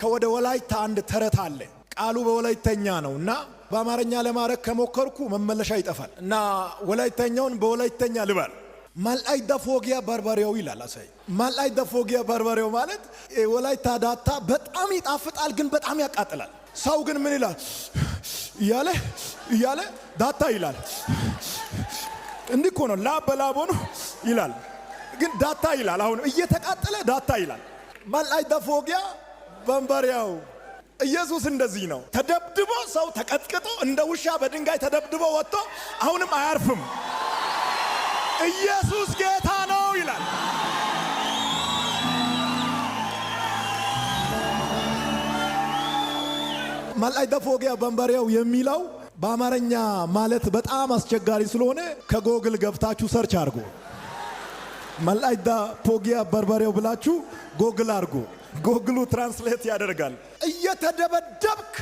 ከወደ ወላይታ አንድ ተረት አለ። ቃሉ በወላይተኛ ነውና በአማርኛ ለማረክ ከሞከርኩ መመለሻ ይጠፋል እና ወላይተኛውን በወላይተኛ ልባል። ማልአይ ዳፎጊያ በርበሬው ይላል። አሳይ ማልአይ ዳፎጊያ በርበሬው ማለት ወላይታ ዳታ በጣም ይጣፍጣል፣ ግን በጣም ያቃጥላል። ሰው ግን ምን ይላል? እያለ ዳታ ይላል። እንዲህ እኮ ነው፣ ላብ በላብ ሆኖ ይላል፣ ግን ዳታ ይላል። አሁን እየተቃጠለ ዳታ ይላል። ማልአይ ዳፎጊያ በርበሬው ኢየሱስ እንደዚህ ነው። ተደብድቦ ሰው ተቀጥቅጦ እንደ ውሻ በድንጋይ ተደብድቦ ወጥቶ አሁንም አያርፍም። ኢየሱስ ጌታ ነው ይላል። ማልአይ ዳፎጊያ በርበሬው የሚለው በአማርኛ ማለት በጣም አስቸጋሪ ስለሆነ ከጎግል ገብታችሁ ሰርች አድርጉ። ማልአይ ዳፎጊያ በርበሬው ብላችሁ ጎግል አድርጉ። ጎግሉ ትራንስሌት ያደርጋል። እየተደበደብክ